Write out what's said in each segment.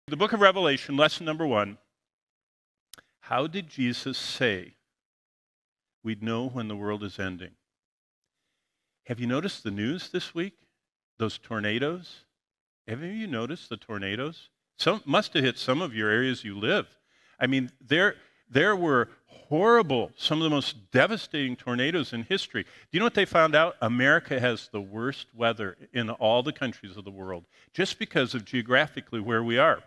The book of Revelation, lesson number 1. How did Jesus say we'd know when the world is ending? Have you noticed the news this week? Those tornadoes? Have you noticed the tornadoes? Some must have hit some of your areas you live. I mean, there were horrible, some of the most devastating tornadoes in history. Do you know what they found out? America has the worst weather in all the countries of the world, just because of geographically where we are.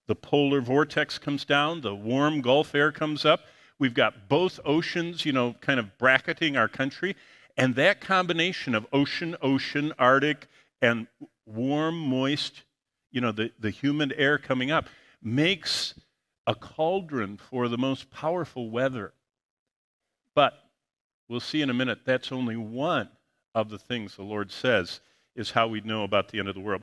The polar vortex comes down, the warm Gulf air comes up. We've got both oceans, kind of bracketing our country. And that combination of ocean, Arctic, and warm, moist, the humid air coming up makes a cauldron for the most powerful weather. But we'll see in a minute, that's only one of the things the Lord says is how we know about the end of the world.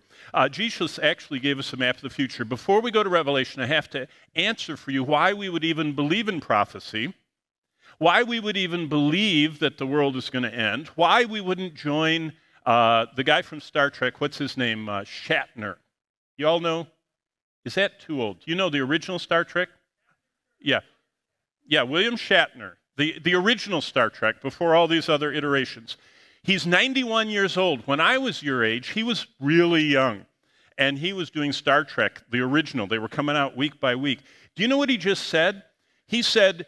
Jesus actually gave us a map of the future. Before we go to Revelation, I have to answer for you why we would even believe in prophecy, why we would even believe that the world is going to end, why we wouldn't join the guy from Star Trek, what's his name, Shatner. You all know? Is that too old? You know the original Star Trek? Yeah, William Shatner, the original Star Trek, before all these other iterations. He's 91 years old. When I was your age, he was really young. And he was doing Star Trek, the original. They were coming out week by week. Do you know what he just said? He said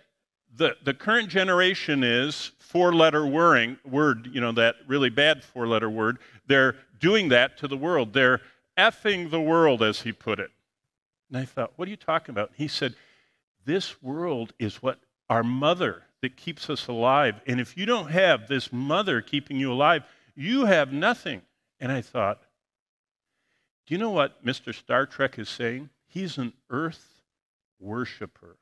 the current generation is four-letter word, that really bad four-letter word. They're doing that to the world. They're effing the world, as he put it. And I thought, what are you talking about? He said, this world is what our mother that keeps us alive. And if you don't have this mother keeping you alive, you have nothing. And I thought, do you know what Mr. Star Trek is saying? He's an earth worshiper.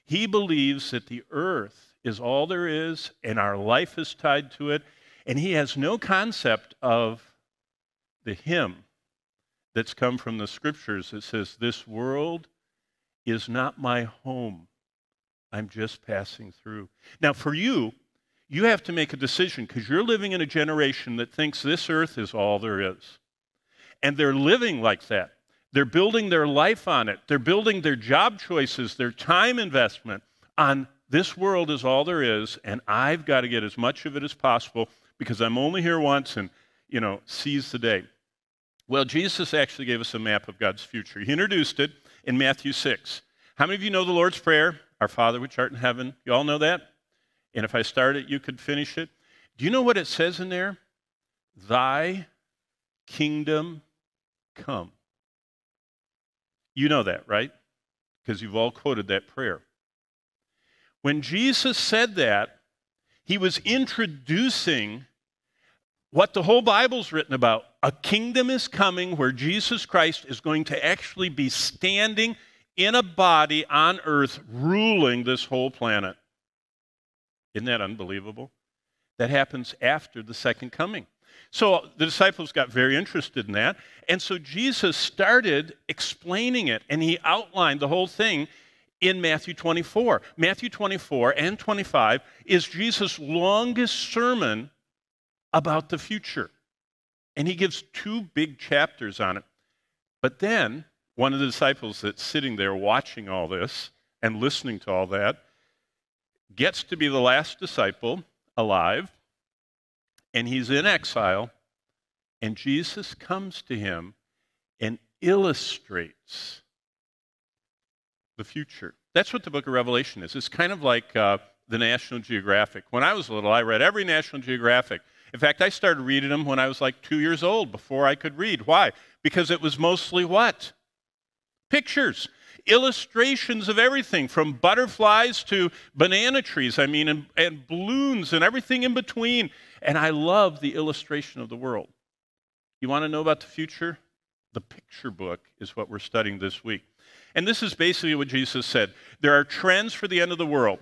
He believes that the earth is all there is and our life is tied to it. And he has no concept of the hymn that's come from the scriptures that says, this world is not my home. I'm just passing through. Now, for you, you have to make a decision because you're living in a generation that thinks this earth is all there is. And they're living like that. They're building their life on it. They're building their job choices, their time investment on this world is all there is, and I've got to get as much of it as possible because I'm only here once and, seize the day. Well, Jesus actually gave us a map of God's future. He introduced it in Matthew 6. How many of you know the Lord's Prayer? Our Father which art in heaven. You all know that? And if I start it, you could finish it. Do you know what it says in there? Thy kingdom come. You know that, right? Because you've all quoted that prayer. When Jesus said that, he was introducing what the whole Bible's written about. A kingdom is coming where Jesus Christ is going to actually be standing in a body on earth ruling this whole planet. Isn't that unbelievable? That happens after the second coming. So the disciples got very interested in that. And so Jesus started explaining it, and he outlined the whole thing in Matthew 24. Matthew 24 and 25 is Jesus' longest sermon about the future. And he gives 2 big chapters on it. But then one of the disciples that's sitting there watching all this and listening to all that gets to be the last disciple alive, and he's in exile, and Jesus comes to him and illustrates the future. That's what the book of Revelation is. It's kind of like the National Geographic. When I was little, I read every National Geographic. In fact, I started reading them when I was like 2 years old, before I could read. Why? Because it was mostly what? Pictures, illustrations of everything, from butterflies to banana trees, and balloons and everything in between. And I love the illustration of the world. You want to know about the future? The picture book is what we're studying this week. And this is basically what Jesus said. There are trends for the end of the world.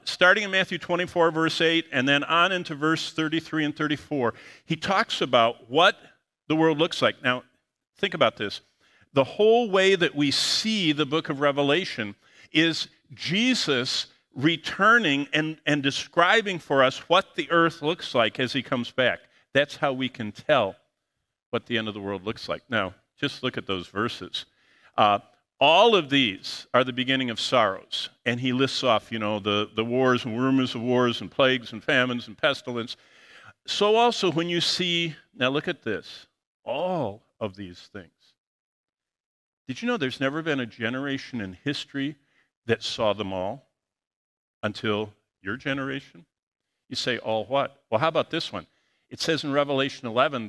Starting in Matthew 24, verse 8, and then on into verse 33 and 34, he talks about what the world looks like. Now, think about this. The whole way that we see the book of Revelation is Jesus returning and describing for us what the earth looks like as he comes back. That's how we can tell what the end of the world looks like. Now, just look at those verses. All of these are the beginning of sorrows. And he lists off, the wars and rumors of wars and plagues and famines and pestilence. So also when you see, now look at this, all of these things. Did you know there's never been a generation in history that saw them all until your generation? You say, all what? Well, how about this one? It says in Revelation 11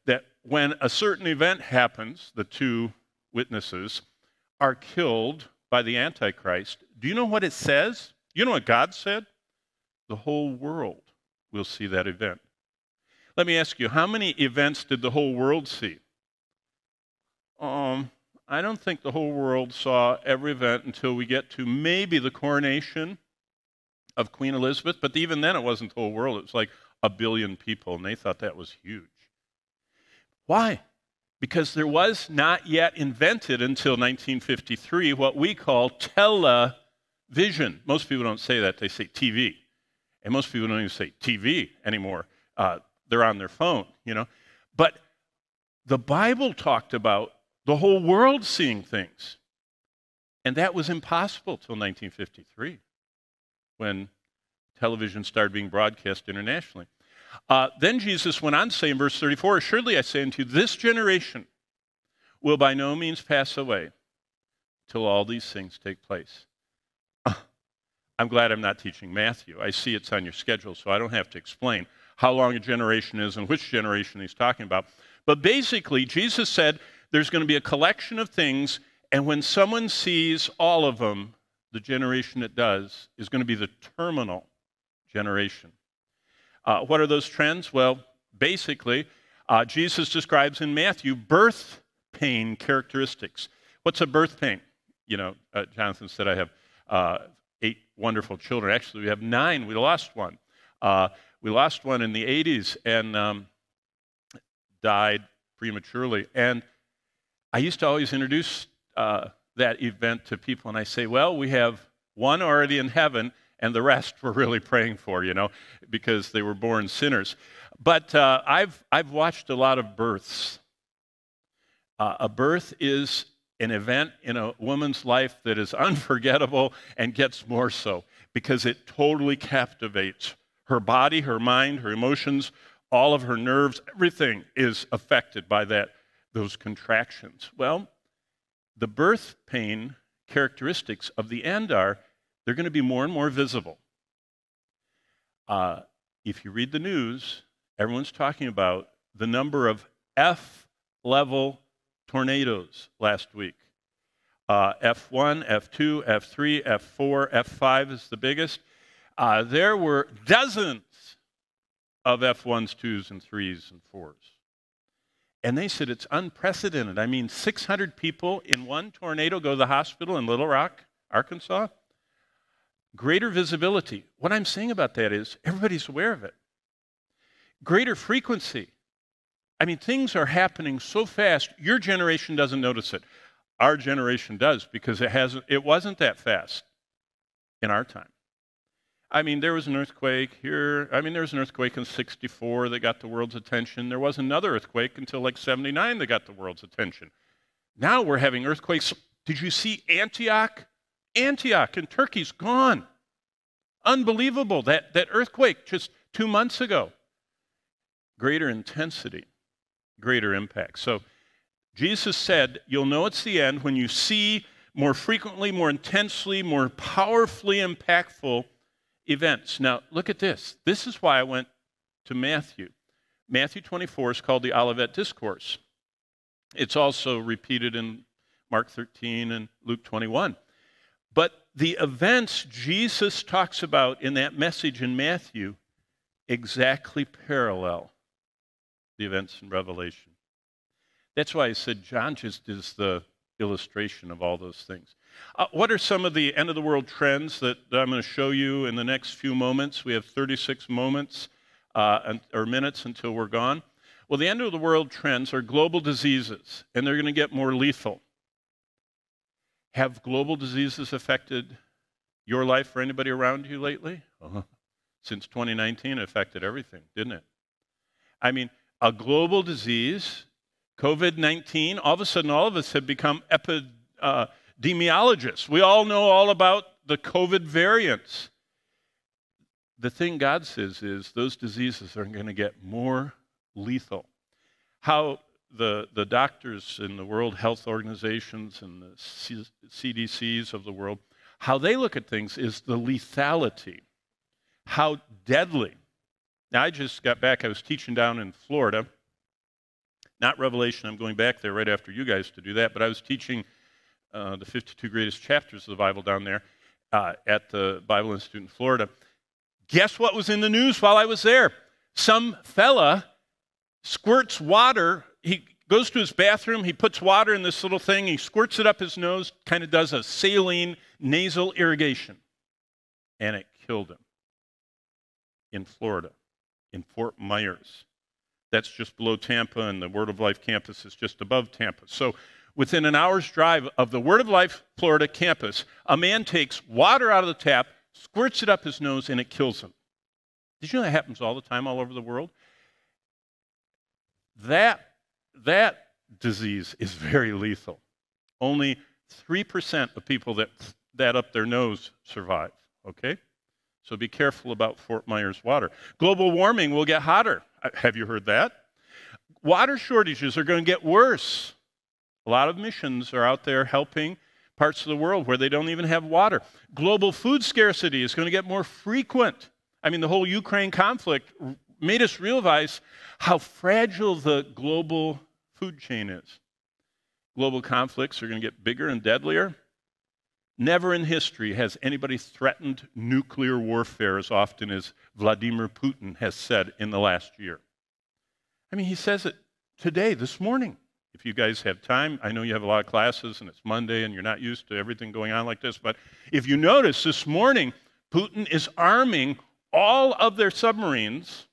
that when a certain event happens, the two witnesses are killed by the Antichrist. Do you know what it says? You know what God said? The whole world will see that event. Let me ask you, how many events did the whole world see? I don't think the whole world saw every event until we get to maybe the coronation of Queen Elizabeth, but even then it wasn't the whole world. It was like 1 billion people, and they thought that was huge. Why? Because there was not yet invented until 1953 what we call television. Most people don't say that, they say TV. And most people don't even say TV anymore. They're on their phone, But the Bible talked about the whole world seeing things. And that was impossible till 1953, when television started being broadcast internationally. Then Jesus went on to say in verse 34, "Assuredly I say unto you, this generation will by no means pass away till all these things take place." I'm glad I'm not teaching Matthew. I see it's on your schedule, so I don't have to explain how long a generation is and which generation he's talking about. But basically, Jesus said there's going to be a collection of things, and when someone sees all of them, the generation it does is going to be the terminal generation. What are those trends? Well, basically, Jesus describes in Matthew birth pain characteristics. What's a birth pain? Jonathan said I have 8 wonderful children. Actually, we have 9. We lost one. We lost one in the 80s and died prematurely. And I used to always introduce that event to people, and I say, well, we have one already in heaven, and the rest we're really praying for, because they were born sinners. But I've watched a lot of births. A birth is an event in a woman's life that is unforgettable and gets more so because it totally captivates her body, her mind, her emotions, all of her nerves. Everything is affected by those contractions. Well, the birth pain characteristics of the end are they're going to be more and more visible. If you read the news, everyone's talking about the number of F-level tornadoes last week. F1, F2, F3, F4, F5 is the biggest. There were dozens of F1s, 2s, and 3s, and 4s. And they said it's unprecedented. I mean, 600 people in one tornado go to the hospital in Little Rock, Arkansas. Greater visibility. What I'm saying about that is everybody's aware of it. Greater frequency. I mean, things are happening so fast, your generation doesn't notice it. Our generation does because it wasn't that fast in our time. I mean, there was an earthquake here. I mean, there was an earthquake in 64 that got the world's attention. There was another earthquake until like 79 that got the world's attention. Now we're having earthquakes. Did you see Antioch? Antioch in Turkey's gone. Unbelievable, that earthquake just 2 months ago. Greater intensity, greater impact. So Jesus said, you'll know it's the end when you see more frequently, more intensely, more powerfully impactful events. Now, look at this. This is why I went to Matthew. Matthew 24 is called the Olivet Discourse. It's also repeated in Mark 13 and Luke 21. But the events Jesus talks about in that message in Matthew exactly parallel the events in Revelation. That's why I said John just is the illustration of all those things. What are some of the end-of-the-world trends that I'm going to show you in the next few moments? We have 36 moments or minutes until we're gone. Well, the end-of-the-world trends are global diseases, and they're going to get more lethal. Have global diseases affected your life or anybody around you lately? Since 2019, it affected everything, didn't it? I mean, a global disease, COVID-19, all of a sudden all of us have become epidemiologists. We all know all about the COVID variants. The thing God says is those diseases are going to get more lethal. How the doctors in the World Health Organizations and the CDCs of the world, how they look at things is the lethality, how deadly. Now, I just got back. I was teaching down in Florida. Not Revelation. I'm going back there right after you guys to do that. But I was teaching the 52 greatest chapters of the Bible down there at the Bible Institute in Florida. Guess what was in the news while I was there? Some fella squirts water. He goes to his bathroom. He puts water in this little thing. He squirts it up his nose, kind of does a saline nasal irrigation. And it killed him in Florida, in Fort Myers. That's just below Tampa, and the Word of Life campus is just above Tampa. So within an hour's drive of the Word of Life Florida campus, a man takes water out of the tap, squirts it up his nose, and it kills him. Did you know that happens all the time all over the world? That disease is very lethal. Only 3% of people that up their nose survive, okay? So be careful about Fort Myers water. Global warming will get hotter. Have you heard that? Water shortages are going to get worse. A lot of missions are out there helping parts of the world where they don't even have water. Global food scarcity is going to get more frequent. I mean, the whole Ukraine conflict made us realize how fragile the global food chain is. Global conflicts are going to get bigger and deadlier. Never in history has anybody threatened nuclear warfare as often as Vladimir Putin has said in the last year. I mean, he says it today, this morning. If you guys have time, I know you have a lot of classes and it's Monday and you're not used to everything going on like this, but if you notice this morning, Putin is arming all of their submarines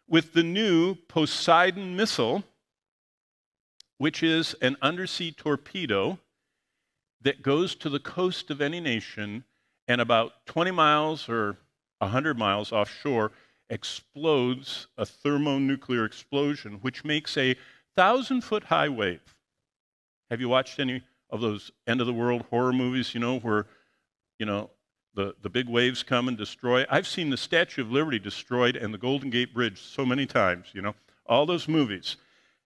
with the new Poseidon missile, which is an undersea torpedo that goes to the coast of any nation and about 20 miles or 100 miles offshore explodes a thermonuclear explosion, which makes a 1,000-foot high wave. Have you watched any of those end-of-the-world horror movies, where, the big waves come and destroy? I've seen the Statue of Liberty destroyed and the Golden Gate Bridge so many times, all those movies.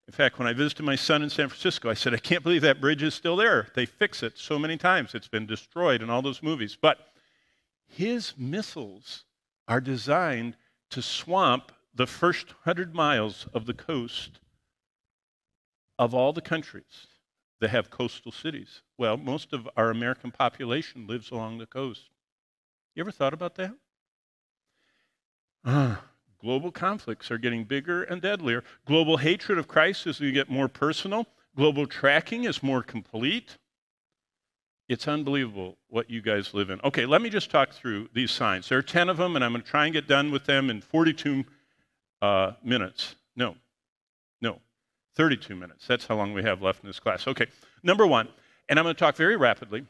In fact, when I visited my son in San Francisco, I said, I can't believe that bridge is still there. They fix it so many times. It's been destroyed in all those movies. But his missiles are designed to swamp the first 100 miles of the coast of all the countries that have coastal cities. Well, most of our American population lives along the coast. You ever thought about that? Global conflicts are getting bigger and deadlier. Global hatred of Christ is going to get more personal. Global tracking is more complete. It's unbelievable what you guys live in. Okay, let me just talk through these signs. There are 10 of them, and I'm going to try and get done with them in 42 minutes. No, 32 minutes. That's how long we have left in this class. Okay, number one, and I'm going to talk very rapidly.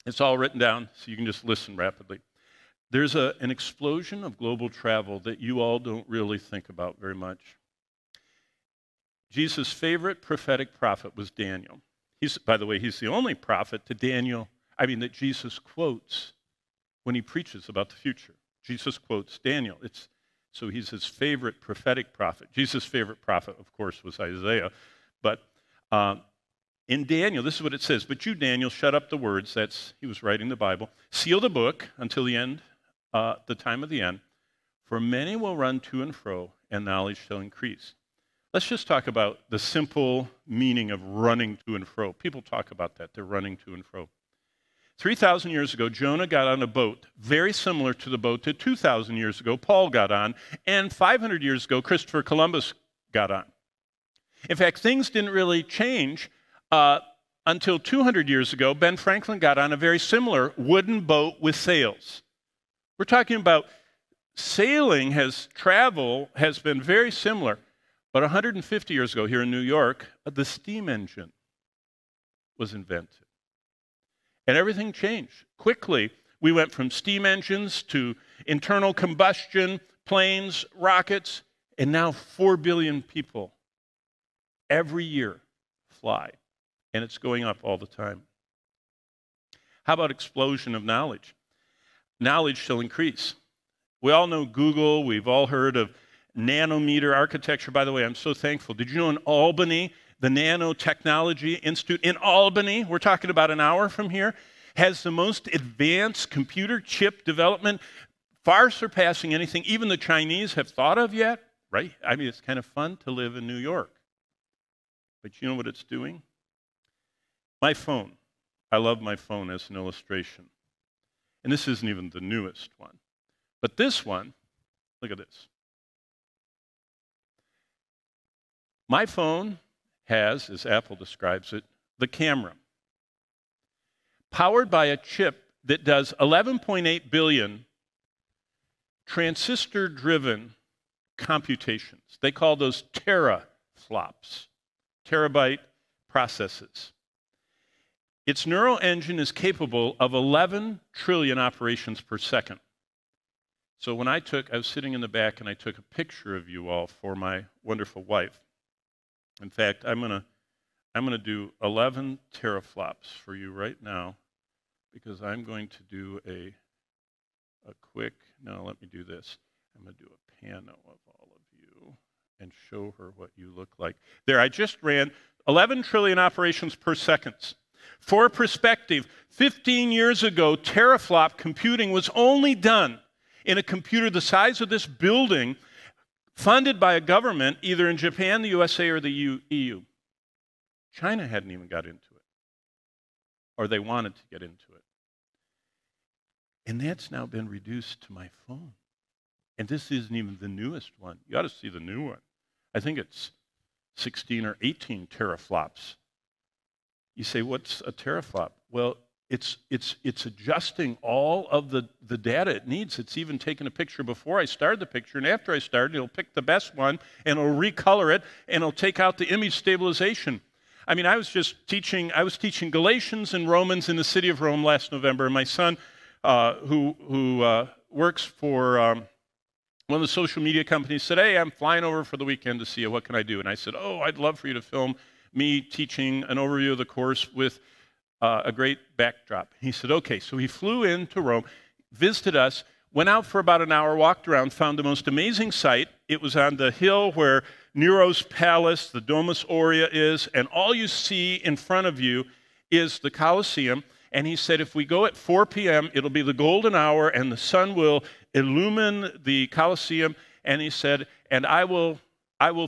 It's all written down, so you can just listen rapidly. There's an explosion of global travel that you all don't really think about very much. Jesus' favorite prophetic prophet was Daniel. By the way, he's the only prophet that Jesus quotes when he preaches about the future. Jesus quotes Daniel. So he's his favorite prophetic prophet. Jesus' favorite prophet, of course, was Isaiah. But in Daniel, this is what it says. But you, Daniel, shut up the words. He was writing the Bible. Seal the book until the end. The time of the end, for many will run to and fro, and knowledge shall increase. Let's just talk about the simple meaning of running to and fro. People talk about that. They're running to and fro. 3,000 years ago, Jonah got on a boat very similar to the boat that 2,000 years ago Paul got on, and 500 years ago Christopher Columbus got on. In fact, things didn't really change until 200 years ago. Ben Franklin got on a very similar wooden boat with sails. We're talking about travel has been very similar. But 150 years ago here in New York, the steam engine was invented. And everything changed. Quickly, we went from steam engines to internal combustion, planes, rockets, and now 4 billion people every year fly. And it's going up all the time. How about explosion of knowledge? Knowledge shall increase. We all know Google. We've all heard of nanometer architecture. By the way, I'm so thankful. Did you know in Albany, the Nanotechnology Institute in Albany, we're talking about an hour from here, has the most advanced computer chip development, far surpassing anything even the Chinese have thought of yet, right? I mean, it's kind of fun to live in New York. But you know what it's doing? My phone. I love my phone as an illustration. And this isn't even the newest one. But this one, look at this. My phone has, as Apple describes it, the camera. Powered by a chip that does 11.8 billion transistor-driven computations. They call those teraflops, terabyte processes. Its neural engine is capable of 11 trillion operations per second. So when I was sitting in the back and I took a picture of you all for my wonderful wife. In fact, I'm gonna do 11 teraflops for you right now because I'm going to do a quick, no, let me do this. I'm gonna do a pano of all of you and show her what you look like. There, I just ran 11 trillion operations per second. For perspective, 15 years ago, teraflop computing was only done in a computer the size of this building, funded by a government, either in Japan, the USA, or the EU. China hadn't even got into it, or they wanted to get into it. And that's now been reduced to my phone. And this isn't even the newest one. You ought to see the new one. I think it's 16 or 18 teraflops. You say, what's a teraflop? Well, it's adjusting all of the data it needs. It's even taken a picture before I started the picture, and after I started, it'll pick the best one, and it'll recolor it, and it'll take out the image stabilization. I mean, I was teaching Galatians and Romans in the city of Rome last November, and my son, who works for one of the social media companies, said, hey, I'm flying over for the weekend to see you. What can I do? And I said, oh, I'd love for you to film me teaching an overview of the course with a great backdrop. He said, okay. So he flew into Rome, visited us, went out for about an hour, walked around, found the most amazing site. It was on the hill where Nero's palace, the Domus Aurea, is, and all you see in front of you is the Colosseum. And he said, if we go at 4 p.m., it'll be the golden hour, and the sun will illumine the Colosseum. And he said, and I will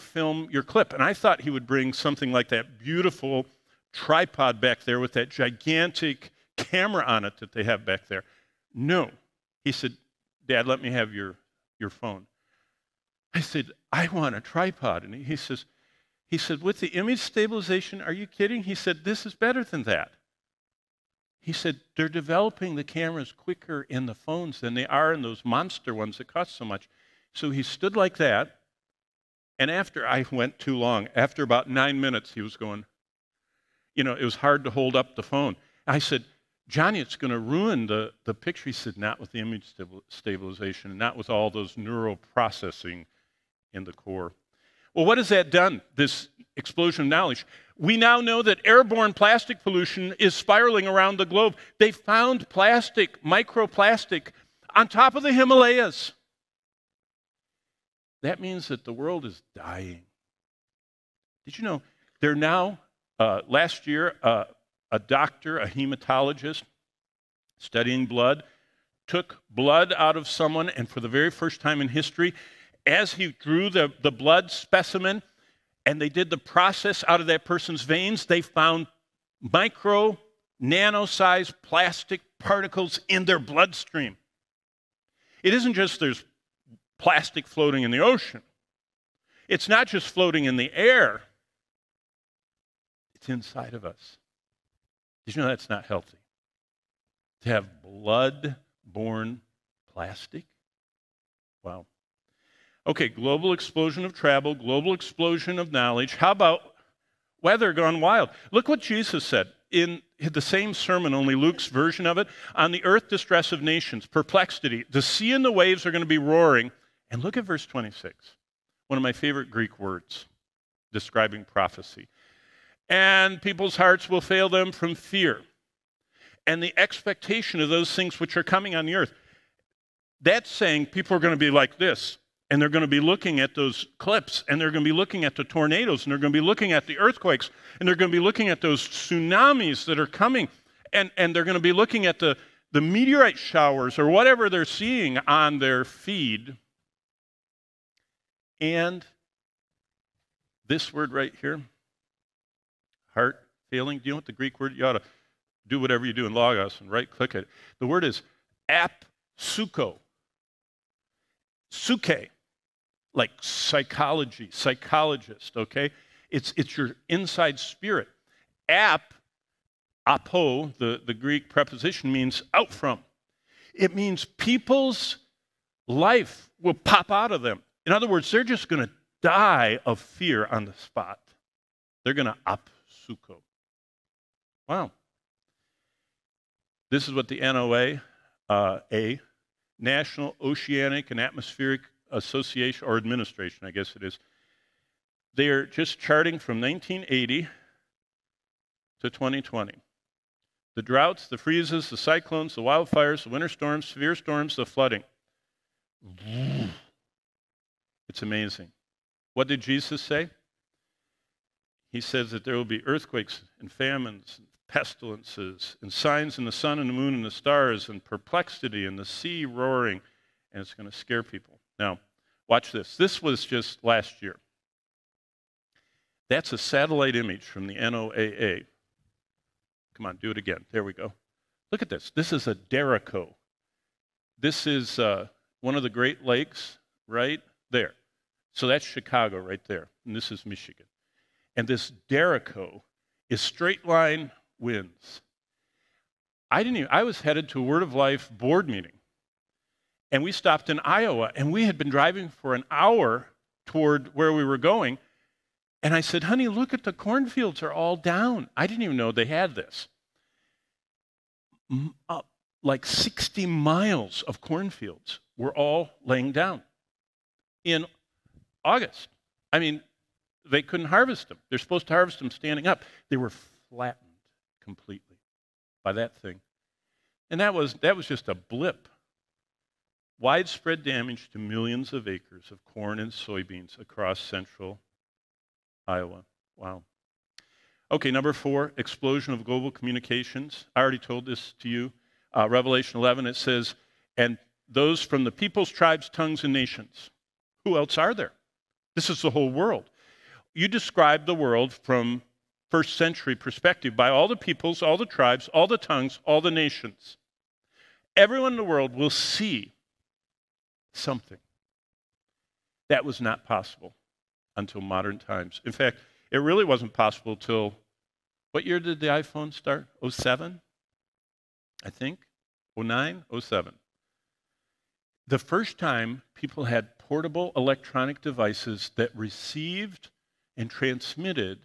film your clip. And I thought he would bring something like that beautiful tripod back there with that gigantic camera on it that they have back there. No. He said, Dad, let me have your phone. I said, I want a tripod. And he said, with the image stabilization, are you kidding? He said, this is better than that. He said, they're developing the cameras quicker in the phones than they are in those monster ones that cost so much. So he stood like that. And after I went too long, after about 9 minutes, he was going, you know, it was hard to hold up the phone. I said, Johnny, it's going to ruin the picture. He said, not with the image stabilization, and not with all those neural processing in the core. Well, what has that done, this explosion of knowledge? We now know that airborne plastic pollution is spiraling around the globe. They found plastic, microplastic, on top of the Himalayas. That means that the world is dying. Did you know they're now, last year, a doctor, a hematologist, studying blood, took blood out of someone, and for the very first time in history, as he drew the blood specimen, and they did the process out of that person's veins, they found micro, nano-sized plastic particles in their bloodstream. It isn't just there's plastic floating in the ocean. It's not just floating in the air. It's inside of us. Did you know that's not healthy? To have blood-borne plastic? Wow. Okay, global explosion of travel, global explosion of knowledge. How about weather gone wild? Look what Jesus said in the same sermon, only Luke's version of it. On the earth, distress of nations, perplexity. The sea and the waves are going to be roaring. And look at verse 26, one of my favorite Greek words describing prophecy. And people's hearts will fail them from fear. and the expectation of those things which are coming on the earth. That's saying people are going to be like this, and they're going to be looking at those clips, and they're going to be looking at the tornadoes, and they're going to be looking at the earthquakes, and they're going to be looking at those tsunamis that are coming, and they're going to be looking at the meteorite showers or whatever they're seeing on their feed. And this word right here, heart failing. Do you know what the Greek word? You ought to do whatever you do in Logos and right-click it. The word is apsuko. Suke, like psychology, psychologist, okay? It's your inside spirit. Apo, the Greek preposition, means out from. It means people's life will pop out of them. In other words, they're just going to die of fear on the spot. They're going to apsuko. Wow. This is what the NOAA, National Oceanic and Atmospheric Association, or Administration, I guess it is, they are just charting from 1980 to 2020. The droughts, the freezes, the cyclones, the wildfires, the winter storms, severe storms, the flooding. It's amazing. What did Jesus say? He says that there will be earthquakes and famines, and pestilences, and signs in the sun and the moon and the stars, and perplexity, and the sea roaring, and it's going to scare people. Now, watch this. This was just last year. That's a satellite image from the NOAA. Come on, do it again. There we go. Look at this. This is a derecho. This is one of the Great Lakes right there. So that's Chicago right there, and this is Michigan. And this derecho is straight line winds. I was headed to a Word of Life board meeting, and we stopped in Iowa, and we had been driving for an hour toward where we were going, and I said, honey, look at the cornfields are all down. I didn't even know they had this. Like 60 miles of cornfields were all laying down in August. I mean, they couldn't harvest them. They're supposed to harvest them standing up. They were flattened completely by that thing. And that was just a blip. Widespread damage to millions of acres of corn and soybeans across central Iowa. Wow. Okay, number 4, explosion of global communications. I already told this to you. Revelation 11, it says, and those from the peoples, tribes, tongues, and nations. Who else are there? This is the whole world. You describe the world from first century perspective by all the peoples, all the tribes, all the tongues, all the nations. Everyone in the world will see something. That was not possible until modern times. In fact, it really wasn't possible till, what year did the iPhone start? 07? I think. 09? 07. The first time people had portable electronic devices that received and transmitted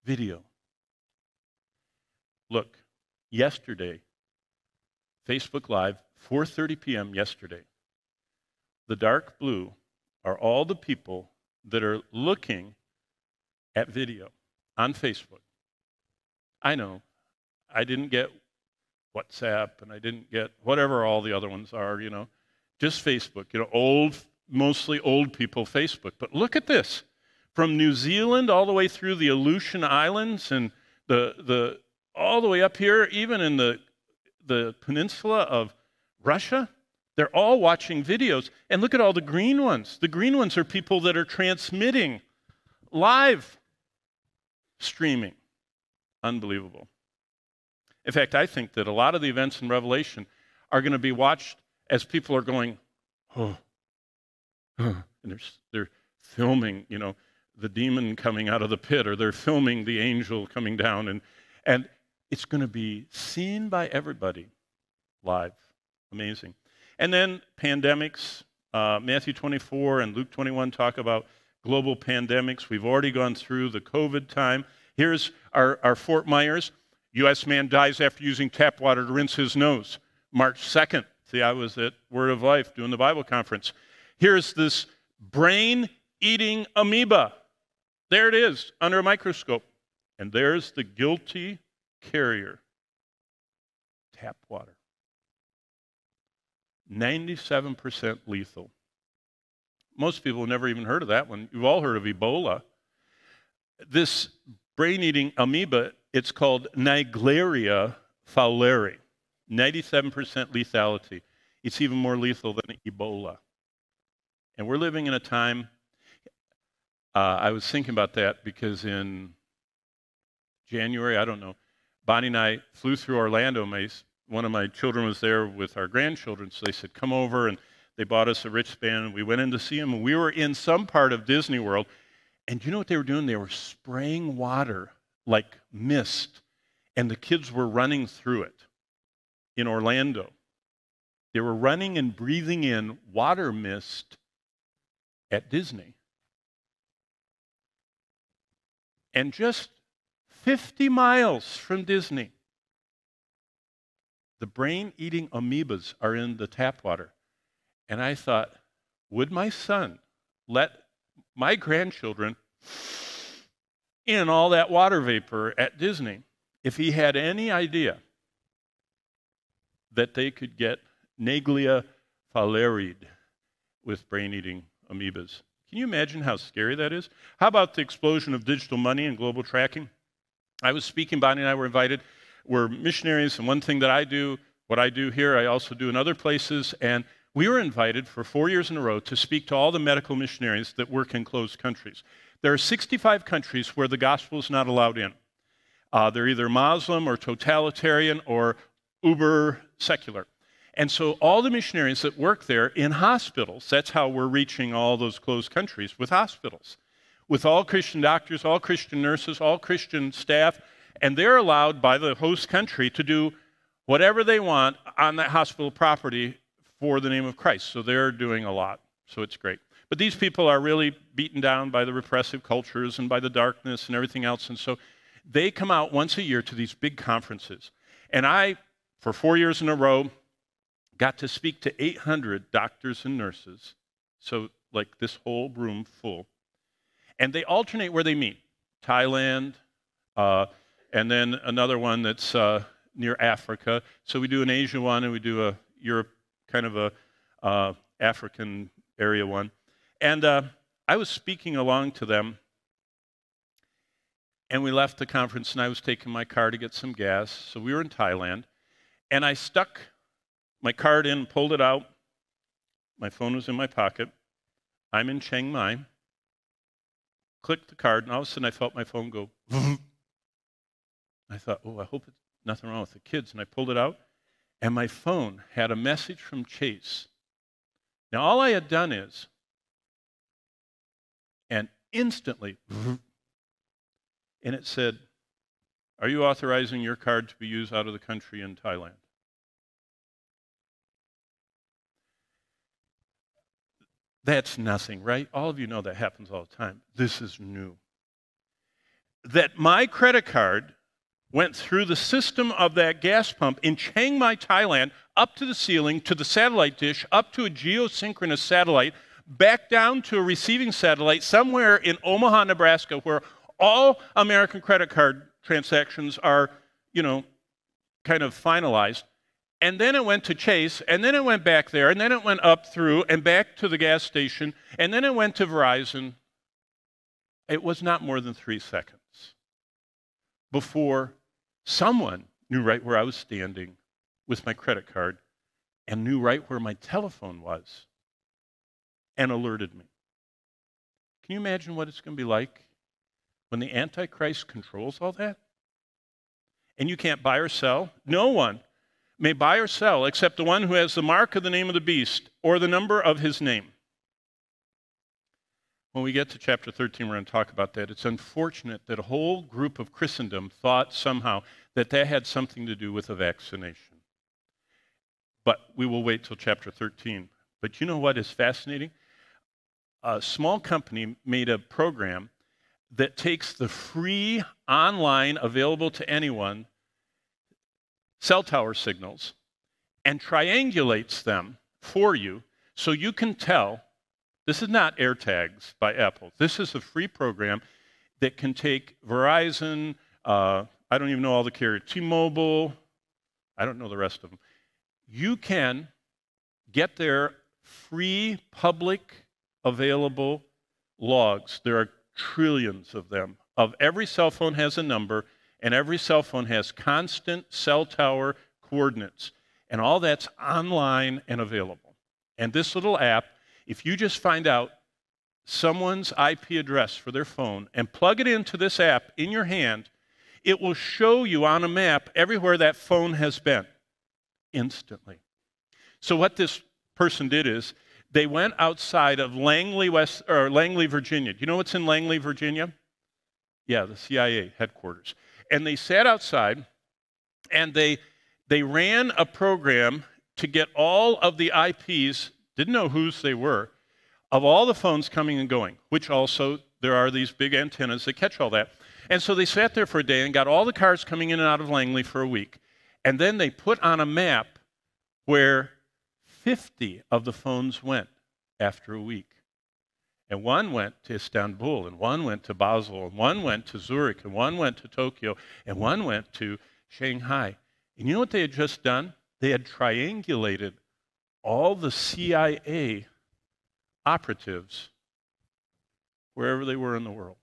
video. Look, yesterday, Facebook Live, 4:30 p.m. yesterday. The dark blue are all the people that are looking at video on Facebook. I know, I didn't get WhatsApp, and I didn't get whatever all the other ones are, just Facebook, mostly old people Facebook. But look at this. From New Zealand all the way through the Aleutian Islands and the all the way up here, even in the peninsula of Russia, they're all watching videos. And look at all the green ones. The green ones are people that are transmitting, live streaming. Unbelievable. In fact, I think that a lot of the events in Revelation are going to be watched as people are going, oh, and they're filming, the demon coming out of the pit, or they're filming the angel coming down, and it's going to be seen by everybody live. Amazing. And then pandemics. Matthew 24 and Luke 21 talk about global pandemics. We've already gone through the COVID time. Here's our Fort Myers. U.S. man dies after using tap water to rinse his nose. March 2nd. See, I was at Word of Life doing the Bible conference. Here's this brain-eating amoeba. There it is, under a microscope. And there's the guilty carrier tap water. 97% lethal. Most people have never even heard of that one. You've all heard of Ebola. This brain-eating amoeba, it's called Naegleria fowleri. 97% lethality. It's even more lethal than Ebola. And we're living in a time, I was thinking about that because in January, I don't know, Bonnie and I flew through Orlando. One of my children was there with our grandchildren, so they said, come over, and they bought us a wristband, and we went in to see them, and we were in some part of Disney World, and you know what they were doing? They were spraying water like mist, and the kids were running through it in Orlando. They were running and breathing in water mist at Disney. And just 50 miles from Disney, the brain-eating amoebas are in the tap water. And I thought, would my son let my grandchildren in all that water vapor at Disney if he had any idea that they could get Naegleria fowleri with brain-eating amoebas? Can you imagine how scary that is? How about the explosion of digital money and global tracking? I was speaking, Bonnie and I were invited. We're missionaries, and one thing that I do, what I do here, I also do in other places, and we were invited for 4 years in a row to speak to all the medical missionaries that work in closed countries. There are 65 countries where the gospel is not allowed in. They're either Muslim or totalitarian or uber secular. And so all the missionaries that work there in hospitals, that's how we're reaching all those closed countries, with hospitals, with all Christian doctors, all Christian nurses, all Christian staff, and they're allowed by the host country to do whatever they want on that hospital property for the name of Christ. So they're doing a lot. So it's great. But these people are really beaten down by the repressive cultures and by the darkness and everything else. And so they come out once a year to these big conferences. And I, for 4 years in a row, got to speak to 800 doctors and nurses. So like this whole room full. And they alternate where they meet. Thailand, and then another one that's near Africa. So we do an Asia one, and we do a Europe, kind of a African area one. And I was speaking along to them, and we left the conference, and I was taking my car to get some gas. So we were in Thailand, and I stuck my card in, pulled it out. My phone was in my pocket. I'm in Chiang Mai. Clicked the card, and all of a sudden I felt my phone go. I thought, oh, I hope it's nothing wrong with the kids. And I pulled it out, and my phone had a message from Chase. Now, all I had done is, and instantly, and it said, are you authorizing your card to be used out of the country in Thailand? That's nothing, right? All of you know that happens all the time. This is new. That my credit card went through the system of that gas pump in Chiang Mai, Thailand, up to the ceiling, to the satellite dish, up to a geosynchronous satellite, back down to a receiving satellite somewhere in Omaha, Nebraska, where all American credit card transactions are, kind of finalized. And then it went to Chase, and then it went back there, and then it went up through and back to the gas station, and then it went to Verizon. It was not more than 3 seconds before someone knew right where I was standing with my credit card and knew right where my telephone was and alerted me. Can you imagine what it's going to be like when the Antichrist controls all that? And you can't buy or sell? No one may buy or sell except the one who has the mark of the name of the beast or the number of his name. When we get to chapter 13, we're going to talk about that. It's unfortunate that a whole group of Christendom thought somehow that that had something to do with a vaccination. But we will wait till chapter 13. But you know what is fascinating? A small company made a program that takes the free online, available to anyone, cell tower signals and triangulates them for you so you can tell. This is not AirTags by Apple. This is a free program that can take Verizon, I don't even know all the carriers, T-Mobile, I don't know the rest of them. You can get their free, public, available logs. There are trillions of them. Of every cell phone has a number, and every cell phone has constant cell tower coordinates. And all that's online and available. And this little app, if you just find out someone's IP address for their phone and plug it into this app in your hand, it will show you on a map everywhere that phone has been instantly. So what this person did is they went outside of Langley, Virginia. Do you know what's in Langley, Virginia? Yeah, the CIA headquarters. And they sat outside and they ran a program to get all of the IPs, didn't know whose they were, of all the phones coming and going, which also there are these big antennas that catch all that. And so they sat there for a day and got all the cars coming in and out of Langley for a week. And then they put on a map where 50 of the phones went after a week. And one went to Istanbul, and one went to Basel, and one went to Zurich, and one went to Tokyo, and one went to Shanghai. And you know what they had just done? They had triangulated all the CIA operatives wherever they were in the world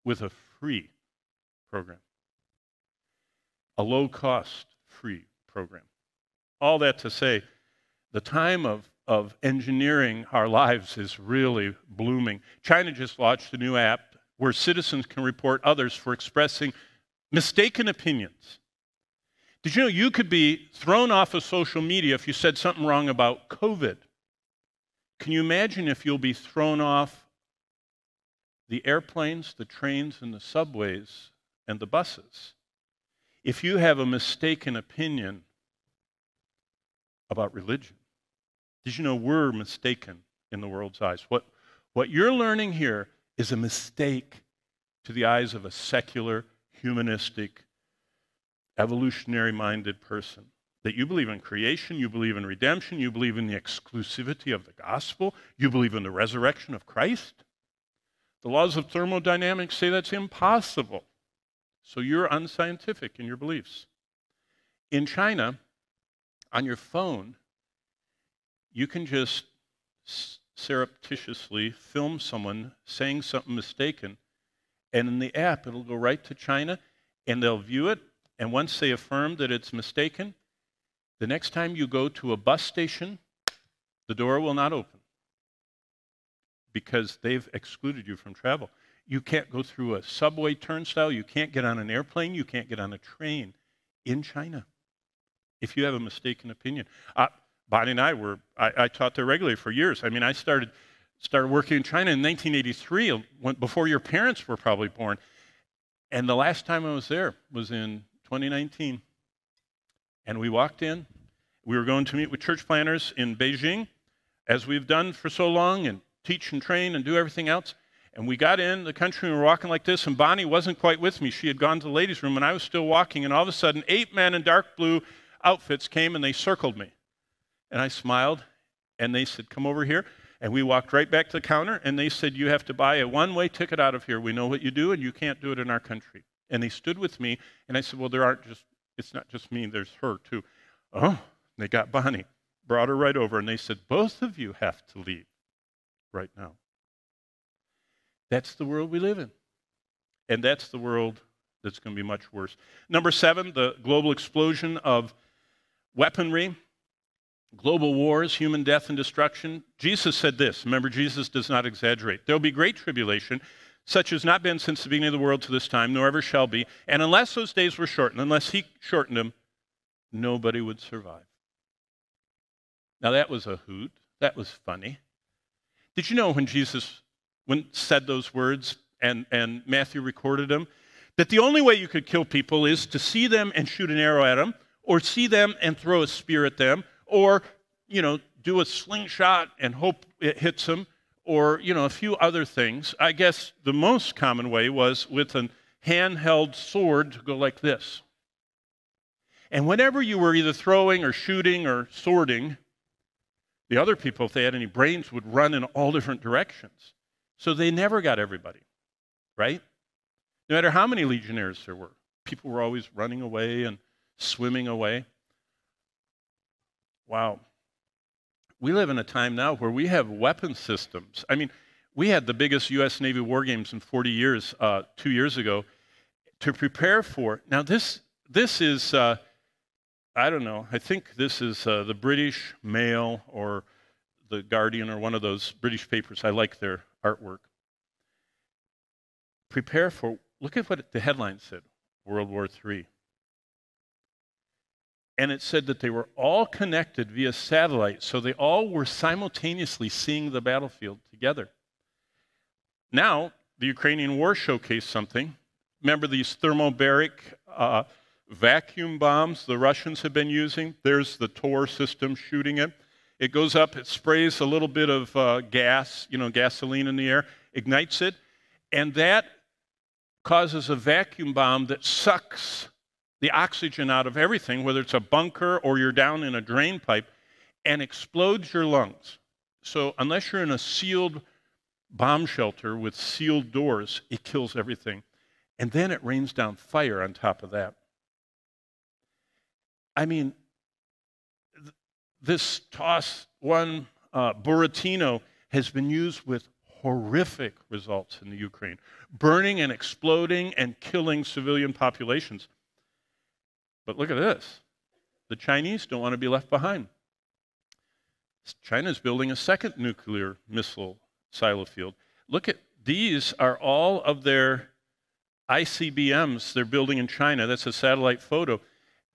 with a free program, a low-cost free program. All that to say, the time of engineering our lives is really blooming. China just launched a new app where citizens can report others for expressing mistaken opinions. Did you know you could be thrown off of social media if you said something wrong about COVID? Can you imagine if you'll be thrown off the airplanes, the trains, and the subways, and the buses if you have a mistaken opinion about religion? Did you know we're mistaken in the world's eyes? What you're learning here is a mistake to the eyes of a secular, humanistic, evolutionary-minded person. That you believe in creation, you believe in redemption, you believe in the exclusivity of the gospel, you believe in the resurrection of Christ. The laws of thermodynamics say that's impossible. So you're unscientific in your beliefs. In China, on your phone, you can just surreptitiously film someone saying something mistaken, and in the app, it'll go right to China, and they'll view it, and once they affirm that it's mistaken, the next time you go to a bus station, the door will not open because they've excluded you from travel. You can't go through a subway turnstile, you can't get on an airplane, you can't get on a train in China if you have a mistaken opinion. Bonnie and I taught there regularly for years. I mean, I started working in China in 1983, before your parents were probably born. And the last time I was there was in 2019. And we walked in. We were going to meet with church planners in Beijing, as we've done for so long, and teach and train and do everything else. And we got in the country and we were walking like this, and Bonnie wasn't quite with me. She had gone to the ladies' room, and I was still walking, and all of a sudden, 8 men in dark blue outfits came and they circled me. And I smiled, and they said, "Come over here." And we walked right back to the counter, and they said, "You have to buy a one-way ticket out of here. We know what you do, and you can't do it in our country." And they stood with me, and I said, "Well, it's not just me, there's her too." Oh, they got Bonnie, brought her right over, and they said, "Both of you have to leave right now." That's the world we live in. And that's the world that's going to be much worse. Number 7, the global explosion of weaponry. Global wars, human death and destruction. Jesus said this. Remember, Jesus does not exaggerate. There will be great tribulation, such as not been since the beginning of the world to this time, nor ever shall be. And unless those days were shortened, unless he shortened them, nobody would survive. Now that was a hoot. That was funny. Did you know when Jesus said those words and Matthew recorded them, that the only way you could kill people is to see them and shoot an arrow at them, or see them and throw a spear at them, or, do a slingshot and hope it hits them, or, a few other things. I guess the most common way was with a handheld sword to go like this. And whenever you were either throwing or shooting or swording, the other people, if they had any brains, would run in all different directions. So they never got everybody, right? No matter how many legionnaires there were, people were always running away and swimming away. Wow. We live in a time now where we have weapon systems. I mean, we had the biggest U.S. Navy war games in 40 years, 2 years ago, to prepare for. Now, this is, I don't know, I think this is the British Mail or the Guardian or one of those British papers. I like their artwork. Prepare for, look at what the headline said, World War III. And it said that they were all connected via satellite, so they all were simultaneously seeing the battlefield together. Now, the Ukrainian war showcased something. Remember these thermobaric vacuum bombs the Russians have been using? There's the Tor system shooting it. It goes up, it sprays a little bit of gas, gasoline in the air, ignites it, and that causes a vacuum bomb that sucks the oxygen out of everything, whether it's a bunker or you're down in a drain pipe, and explodes your lungs. So unless you're in a sealed bomb shelter with sealed doors, it kills everything. And then it rains down fire on top of that. I mean, this TOS 1 Buratino has been used with horrific results in the Ukraine, burning and exploding and killing civilian populations. But look at this. The Chinese don't want to be left behind. China's building a second nuclear missile silo field. Look at, these are all of their ICBMs they're building in China. That's a satellite photo.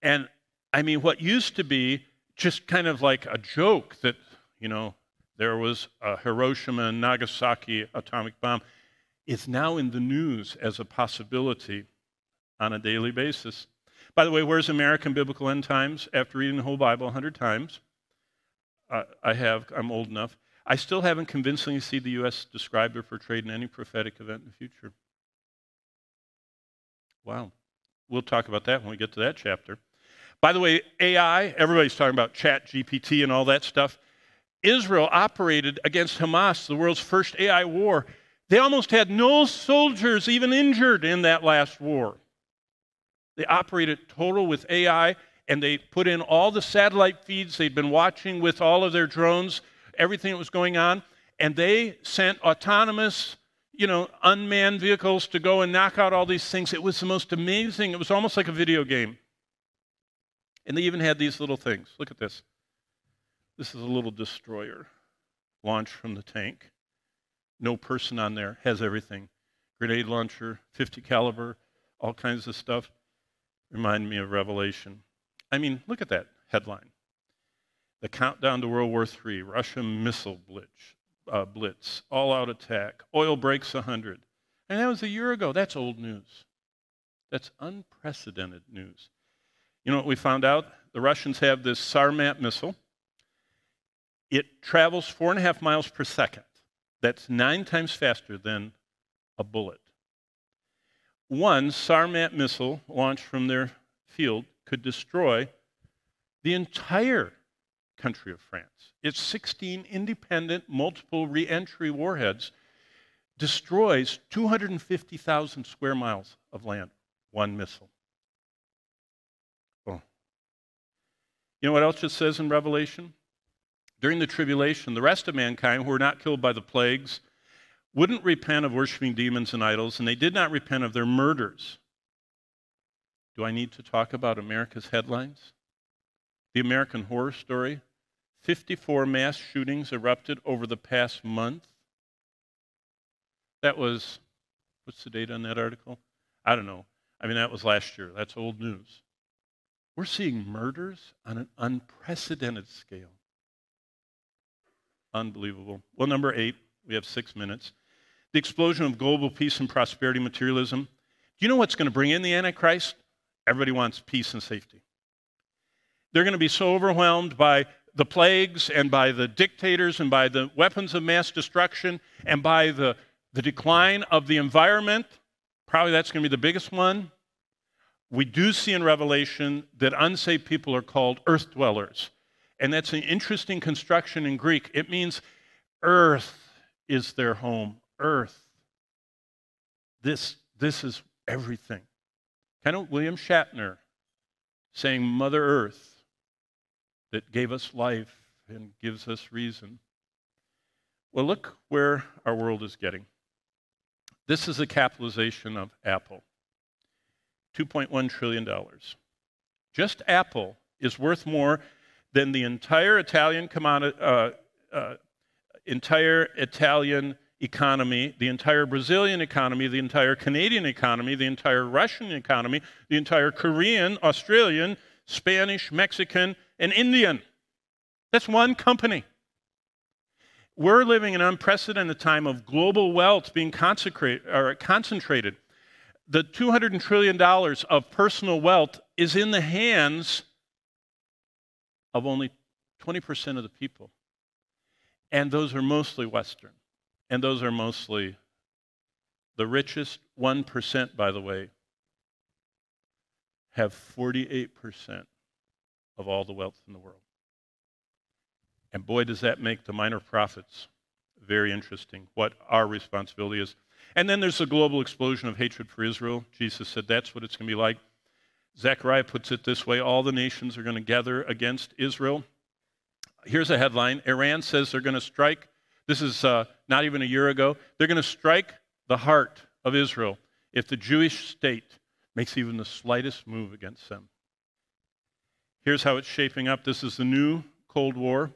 And I mean, what used to be just kind of like a joke that, there was a Hiroshima and Nagasaki atomic bomb is now in the news as a possibility on a daily basis. By the way, where's American Biblical End Times? After reading the whole Bible 100 times, I'm old enough. I still haven't convincingly seen the U.S. described or portrayed in any prophetic event in the future. Wow. We'll talk about that when we get to that chapter. By the way, AI, everybody's talking about Chat GPT and all that stuff. Israel operated against Hamas, the world's first AI war. They almost had no soldiers even injured in that last war. They operated total with AI, and they put in all the satellite feeds they'd been watching with all of their drones, everything that was going on, and they sent autonomous, unmanned vehicles to go and knock out all these things. It was the most amazing. It was almost like a video game. And they even had these little things. Look at this. This is a little destroyer launched from the tank. No person on there, has everything. Grenade launcher, 50 caliber, all kinds of stuff. Remind me of Revelation. I mean, look at that headline. The countdown to World War III, Russian missile blitz, all-out attack, oil breaks 100. And that was a year ago. That's old news. That's unprecedented news. You know what we found out? The Russians have this Sarmat missile. It travels 4.5 miles per second. That's 9 times faster than a bullet. One Sarmat missile launched from their field could destroy the entire country of France. Its 16 independent, multiple re-entry warheads destroys 250,000 square miles of land. One missile. Oh. You know what else it says in Revelation? During the tribulation, the rest of mankind who were not killed by the plagues wouldn't repent of worshiping demons and idols, and they did not repent of their murders. Do I need to talk about America's headlines? The American Horror Story. 54 mass shootings erupted over the past month. That was, what's the date on that article? I don't know. I mean, that was last year. That's old news. We're seeing murders on an unprecedented scale. Unbelievable. Well, number 8, we have 6 minutes. The explosion of global peace and prosperity, materialism. Do you know what's going to bring in the Antichrist? Everybody wants peace and safety. They're going to be so overwhelmed by the plagues and by the dictators and by the weapons of mass destruction and by the decline of the environment. Probably that's going to be the biggest one. We do see in Revelation that unsaved people are called earth dwellers. And that's an interesting construction in Greek. It means earth is their home. Earth. This is everything. Kind of William Shatner saying Mother Earth. that gave us life and gives us reason. Well, look where our world is getting. This is a capitalization of Apple, $2.1 trillion. Just Apple is worth more than the entire Italian economy, the entire Brazilian economy, the entire Canadian economy, the entire Russian economy, the entire Korean, Australian, Spanish, Mexican, and Indian. That's one company. We're living in an unprecedented time of global wealth being concentrated. The $200 trillion of personal wealth is in the hands of only 20% of the people. And those are mostly Western. And those are mostly the richest 1%, by the way, have 48% of all the wealth in the world. And boy, does that make the minor prophets very interesting, what our responsibility is. And then there's a global explosion of hatred for Israel. Jesus said that's what it's going to be like. Zechariah puts it this way: all the nations are going to gather against Israel. Here's a headline: Iran says they're going to strike. This is not even a year ago. They're going to strike the heart of Israel if the Jewish state makes even the slightest move against them. Here's how it's shaping up. This is the new Cold War.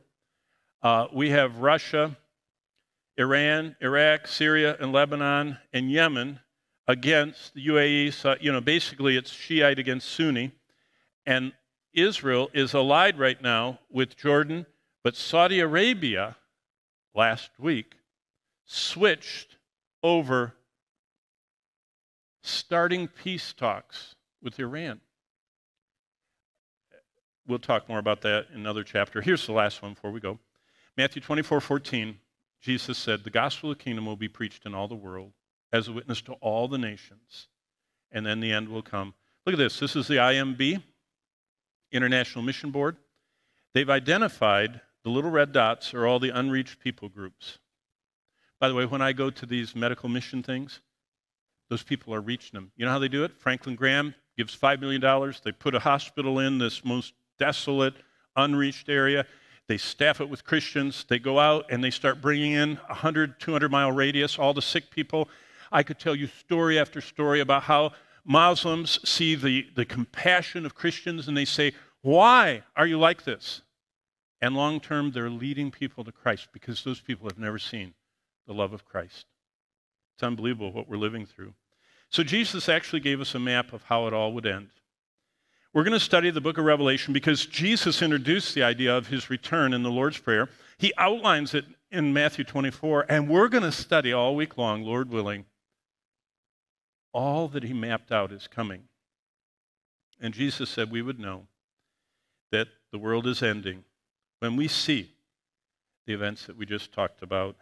We have Russia, Iran, Iraq, Syria, and Lebanon, and Yemen against the UAE. So, basically it's Shiite against Sunni. And Israel is allied right now with Jordan, but Saudi Arabia last week switched over starting peace talks with Iran. We'll talk more about that in another chapter. Here's the last one before we go. Matthew 24:14, Jesus said, the gospel of the kingdom will be preached in all the world as a witness to all the nations, and then the end will come. Look at this. This is the IMB, International Mission Board. They've identified the little red dots are all the unreached people groups. By the way, when I go to these medical mission things, those people are reaching them. You know how they do it? Franklin Graham gives $5 million. They put a hospital in this most desolate, unreached area. They staff it with Christians. They go out and they start bringing in 100, 200-mile radius, all the sick people. I could tell you story after story about how Muslims see the compassion of Christians and they say, why are you like this? And long term, they're leading people to Christ because those people have never seen the love of Christ. It's unbelievable what we're living through. So Jesus actually gave us a map of how it all would end. We're going to study the book of Revelation because Jesus introduced the idea of his return in the Lord's Prayer. He outlines it in Matthew 24, and we're going to study all week long, Lord willing, all that he mapped out is coming. And Jesus said we would know that the world is ending when we see the events that we just talked about